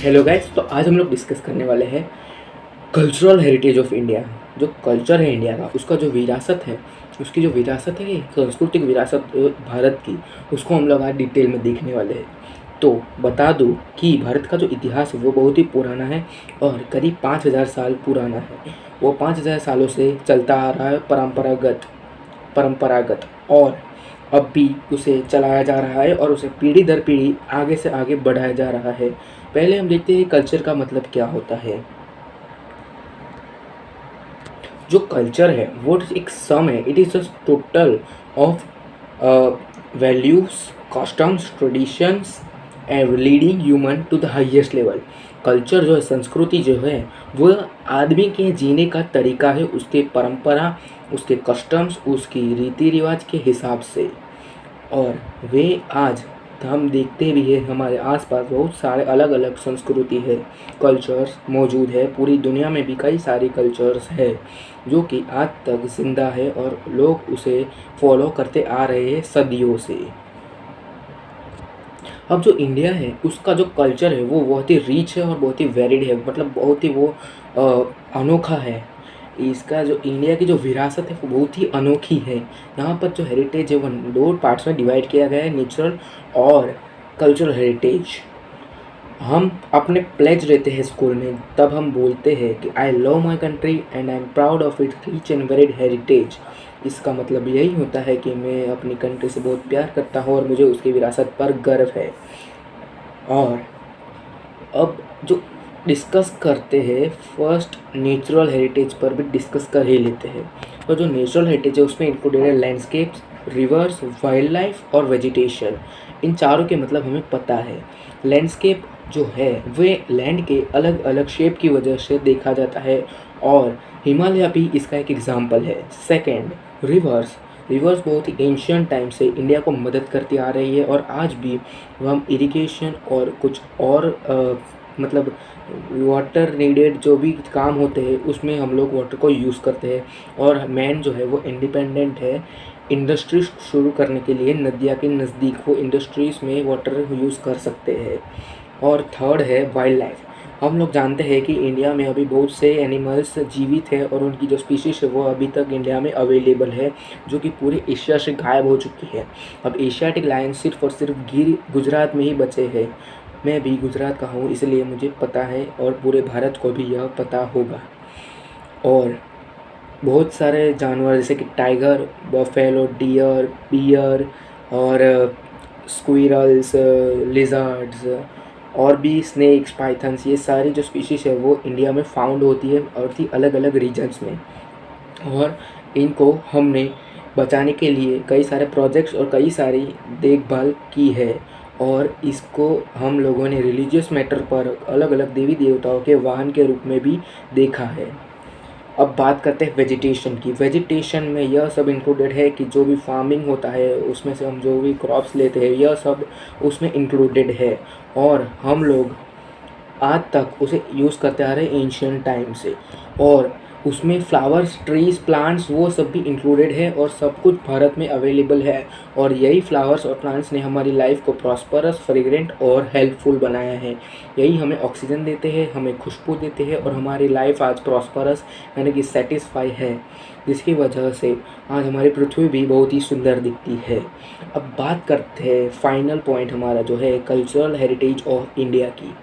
Hello guys, तो आज हम लोग डिस्कस करने वाले हैं कल्चरल हेरिटेज ऑफ इंडिया। जो कल्चर है इंडिया का, उसका जो विरासत है, उसकी जो विरासत है, सांस्कृतिक विरासत भारत की, उसको हम लोग आज डिटेल में देखने वाले हैं। तो बता दूं कि भारत का जो इतिहास है वो बहुत ही पुराना है और करीब 5,000 साल पुराना है। वो 5,000 सालों से चलता आ रहा है परंपरागत और अब भी उसे चलाया जा रहा है और उसे पीढ़ी दर पीढ़ी आगे से आगे बढ़ाया जा रहा है। पहले हम देखते हैं कल्चर का मतलब क्या होता है। जो कल्चर है वो एक सम है, it is just total of values, customs, traditions and leading human to the highest level. Culture जो है, संस्कृति जो है, वो आदमी के जीने का तरीका है, उसके परंपरा, उसके कस्टम्स, उसकी रीति रिवाज के हिसाब से। और वे आज हम देखते भी हैं हमारे आसपास बहुत सारे अलग अलग संस्कृति है, कल्चर्स मौजूद है। पूरी दुनिया में भी कई सारे कल्चर्स है जो कि आज तक जिंदा है और लोग उसे फॉलो करते आ रहे हैं सदियों से। अब जो इंडिया है उसका जो कल्चर है वो बहुत ही रिच है और बहुत ही वेरिड है, मतलब बहुत ही वो अनोखा है। इसका जो इंडिया की जो विरासत है वो बहुत ही अनोखी है। यहाँ पर जो हेरिटेज है वो दो पार्ट्स में डिवाइड किया गया है, नेचुरल और कल्चरल हेरिटेज। हम अपने प्लेज रहते हैं स्कूल में, तब हम बोलते हैं कि I love my country and I am proud of it rich and varied heritage. इसका मतलब यही होता है कि मैं अपनी कंट्री से बहुत प्यार करता हूँ और मुझे उसकी विरासत पर गर्व है। और अब जो डिस्कस करते हैं, फर्स्ट नेचुरल हेरिटेज पर भी डिस्कस कर ही लेते हैं। तो जो नेचुरल हेरिटेज है उसमें इंक्लूडेड है लैंडस्केप्स, रिवर्स, वाइल्ड लाइफ और वेजिटेशन। इन चारों के मतलब हमें पता है। लैंडस्केप जो है वे लैंड के अलग अलग शेप की वजह से देखा जाता है और हिमालय भी इसका एक एग्जाम्पल है। Second, reverse. रिवर्स बहुत ही एंशियंट टाइम से इंडिया को मदद करती आ रही है और आज भी हम इरिगेशन और कुछ और मतलब वाटर नीडेड जो भी काम होते हैं उसमें हम लोग वाटर को यूज़ करते हैं। और मैन जो है वो इंडिपेंडेंट है इंडस्ट्रीज शुरू करने के लिए, नदिया के नज़दीक वो इंडस्ट्रीज़ में वाटर यूज़ कर सकते हैं। और थर्ड है वाइल्ड लाइफ। हम लोग जानते हैं कि इंडिया में अभी बहुत से एनिमल्स जीवित है और उनकी जो स्पीशीज है वो अभी तक इंडिया में अवेलेबल है, जो कि पूरे एशिया से गायब हो चुकी है। अब एशियाटिक लायन सिर्फ और सिर्फ गिर गुजरात में ही बचे हैं। मैं भी गुजरात का हूँ इसलिए मुझे पता है और पूरे भारत को भी यह पता होगा। और बहुत सारे जानवर जैसे कि टाइगर, बफेलो, डियर, बियर और स्क्विरल्स, लिजर्ड्स और भी स्नेक्स, पाइथन्स, ये सारी जो स्पीशीज़ है वो इंडिया में फाउंड होती है और थी अलग अलग रीजन्स में। और इनको हमने बचाने के लिए कई सारे प्रोजेक्ट्स और कई सारी देखभाल की है और इसको हम लोगों ने रिलीजियस मैटर पर अलग अलग देवी देवताओं के वाहन के रूप में भी देखा है। अब बात करते हैं वेजिटेशन की। वेजिटेशन में यह सब इंक्लूडेड है कि जो भी फार्मिंग होता है उसमें से हम जो भी क्रॉप्स लेते हैं यह सब उसमें इंक्लूडेड है और हम लोग आज तक उसे यूज़ करते आ रहे हैं एंशियंट टाइम से। और उसमें फ्लावर्स, ट्रीज, प्लांट्स वो सब भी इंक्लूडेड है और सब कुछ भारत में अवेलेबल है। और यही फ्लावर्स और प्लांट्स ने हमारी लाइफ को प्रॉस्परस, फ्रेग्रेंट और हेल्पफुल बनाया है। यही हमें ऑक्सीजन देते हैं, हमें खुशबू देते हैं और हमारी लाइफ आज प्रॉस्परस यानी कि सेटिस्फाई है, जिसकी वजह से आज हमारी पृथ्वी भी बहुत ही सुंदर दिखती है। अब बात करते हैं फाइनल पॉइंट हमारा जो है कल्चरल हेरिटेज ऑफ इंडिया की।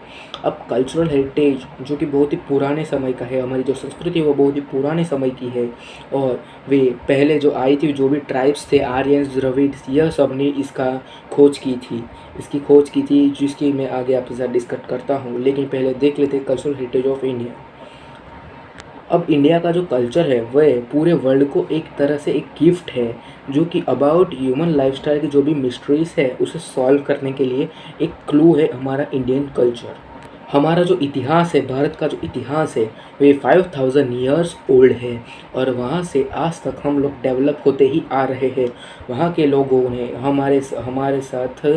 अब कल्चरल हेरिटेज जो कि बहुत ही पुराने समय का है, हमारी जो संस्कृति है वो बहुत ही पुराने समय की है और वे पहले जो आई थी, जो भी ट्राइब्स थे, आर्यंस, द्रविड्स, यह सब ने इसका खोज की थी, जिसकी मैं आगे आपके साथ डिस्कस करता हूँ। लेकिन पहले देख लेते हैं कल्चरल हेरिटेज ऑफ इंडिया। अब इंडिया का जो कल्चर है वह पूरे वर्ल्ड को एक तरह से एक गिफ्ट है जो कि अबाउट ह्यूमन लाइफस्टाइल की जो भी मिस्ट्रीज है उसे सॉल्व करने के लिए एक क्लू है हमारा इंडियन कल्चर। हमारा जो इतिहास है, भारत का जो इतिहास है, वे 5000 ईयर्स ओल्ड है और वहाँ से आज तक हम लोग डेवलप होते ही आ रहे हैं। वहाँ के लोगों ने हमारे साथ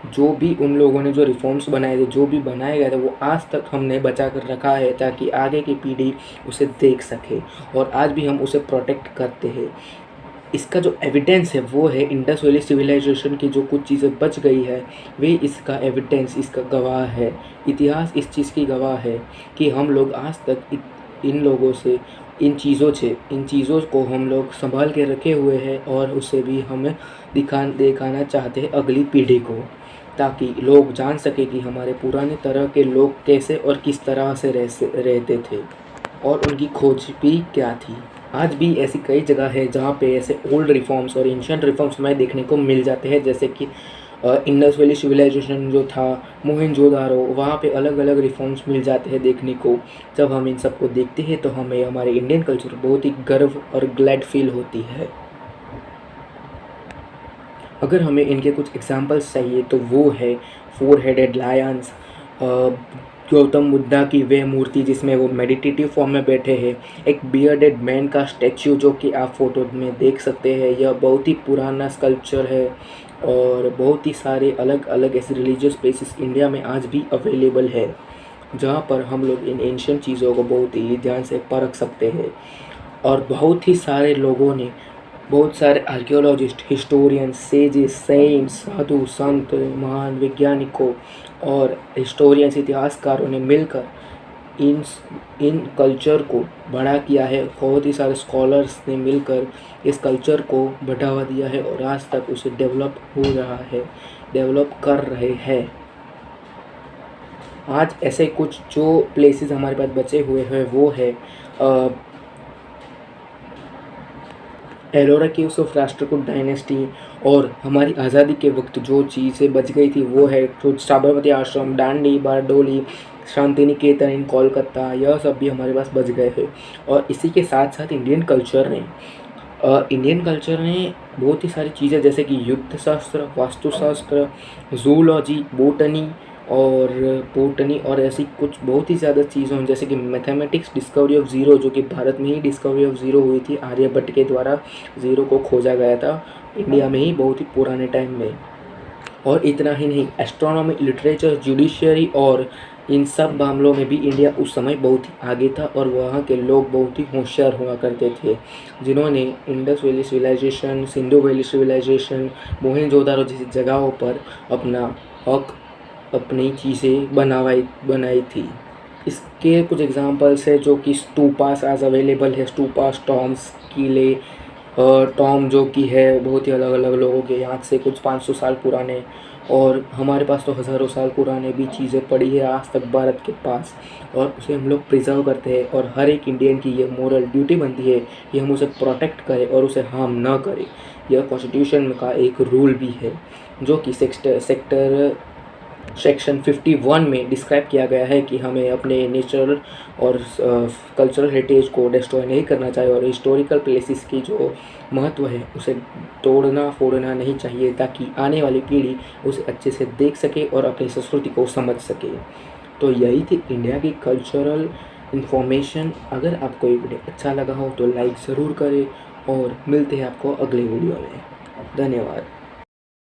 जो भी उन लोगों ने जो रिफॉर्म्स बनाए थे, जो भी बनाए गए थे, वो आज तक हमने बचा कर रखा है ताकि आगे की पीढ़ी उसे देख सके और आज भी हम उसे प्रोटेक्ट करते हैं। इसका जो एविडेंस है वो है इंडस वैली सिविलाइजेशन की जो कुछ चीज़ें बच गई है, वे इसका एविडेंस, इसका गवाह है। इतिहास इस चीज़ की गवाह है कि हम लोग आज तक इन लोगों से इन चीज़ों को हम लोग संभाल के रखे हुए हैं और उसे भी हमें दिखाना चाहते हैं अगली पीढ़ी को, ताकि लोग जान सके कि हमारे पुराने तरह के लोग कैसे और किस तरह से रहते थे और उनकी खोज भी क्या थी। आज भी ऐसी कई जगह है जहाँ पे ऐसे ओल्ड रिफॉर्म्स और एंशिएंट रिफॉर्म्स हमें देखने को मिल जाते हैं, जैसे कि इंडस वैली सिविलाइजेशन जो था, मोहनजोदारो, वहाँ पे अलग अलग रिफॉर्म्स मिल जाते हैं देखने को। जब हम इन सब को देखते हैं तो हमें हमारे इंडियन कल्चर बहुत ही गर्व और ग्लैड फील होती है। अगर हमें इनके कुछ एग्जांपल्स चाहिए तो वो है 4 हेडेड लायंस, गौतम बुद्धा की वे मूर्ति जिसमें वो मेडिटेटिव फॉर्म में बैठे हैं, एक बियर्डेड मैन का स्टैच्यू जो कि आप फोटो में देख सकते हैं। यह बहुत ही पुराना स्कल्पचर है और बहुत ही सारे अलग अलग ऐसे रिलीजियस प्लेसेस इंडिया में आज भी अवेलेबल है, जहाँ पर हम लोग इन एंशिएंट चीज़ों को बहुत ही ध्यान से परख सकते हैं। और बहुत ही सारे लोगों ने, बहुत सारे आर्कियोलॉजिस्ट, हिस्टोरियंस, सेजेस, सेंट्स, साधु संत, महान वैज्ञानिकों और हिस्टोरियंस, इतिहासकारों ने मिलकर इन कल्चर को बड़ा किया है। बहुत ही सारे स्कॉलर्स ने मिलकर इस कल्चर को बढ़ावा दिया है और आज तक उसे डेवलप हो रहा है, डेवलप कर रहे हैं। आज ऐसे कुछ जो प्लेसेस हमारे पास बचे हुए हैं वो है Ellora caves of Rashtrakuta dynasty, और हमारी आज़ादी के वक्त जो चीज़ें बच गई थी वो है साबरमती आश्रम, डांडी, बारडोली, शांति निकेतन इन कोलकाता, यह सब भी हमारे पास बच गए हैं। और इसी के साथ साथ इंडियन कल्चर ने बहुत ही सारी चीज़ें जैसे कि युद्ध शास्त्र, वास्तुशास्त्र, जूलॉजी, बोटनी और ऐसी कुछ बहुत ही ज़्यादा चीज़ों हैं, जैसे कि मैथमेटिक्स, डिस्कवरी ऑफ ज़ीरो, जो कि भारत में ही डिस्कवरी ऑफ ज़ीरो हुई थी, आर्यभट्ट के द्वारा ज़ीरो को खोजा गया था इंडिया में ही बहुत ही पुराने टाइम में। और इतना ही नहीं, एस्ट्रोनॉमी, लिटरेचर, जुडिशरी और इन सब मामलों में भी इंडिया उस समय बहुत ही आगे था और वहाँ के लोग बहुत ही होशियार हुआ करते थे, जिन्होंने Indus valley civilization, Sindhu valley civilization, Mohenjodaro जैसी जगहों पर अपनी चीज़ें बनाई थी। इसके कुछ एग्जांपल्स है जो कि स्तूपास आज अवेलेबल है, स्तूपास, टॉम्स, किले, टॉम जो कि है बहुत ही अलग अलग लोगों के, यहाँ से कुछ 500 साल पुराने, और हमारे पास तो हज़ारों साल पुराने भी चीज़ें पड़ी है आज तक भारत के पास, और उसे हम लोग प्रिजर्व करते हैं। और हर एक इंडियन की ये मोरल ड्यूटी बनती है कि हम उसे प्रोटेक्ट करें और उसे हार्म ना करें। यह कॉन्स्टिट्यूशन का एक रूल भी है जो कि सेक्शन 51 में डिस्क्राइब किया गया है कि हमें अपने नेचुरल और कल्चरल हेरिटेज को डिस्ट्रॉय नहीं करना चाहिए और हिस्टोरिकल प्लेसेस की जो महत्व है उसे तोड़ना फोड़ना नहीं चाहिए, ताकि आने वाली पीढ़ी उसे अच्छे से देख सके और अपनी संस्कृति को समझ सके। तो यही थी इंडिया की कल्चरल इन्फॉर्मेशन। अगर आपको ये वीडियो अच्छा लगा हो तो लाइक ज़रूर करें और मिलते हैं आपको अगले वीडियो में। धन्यवाद।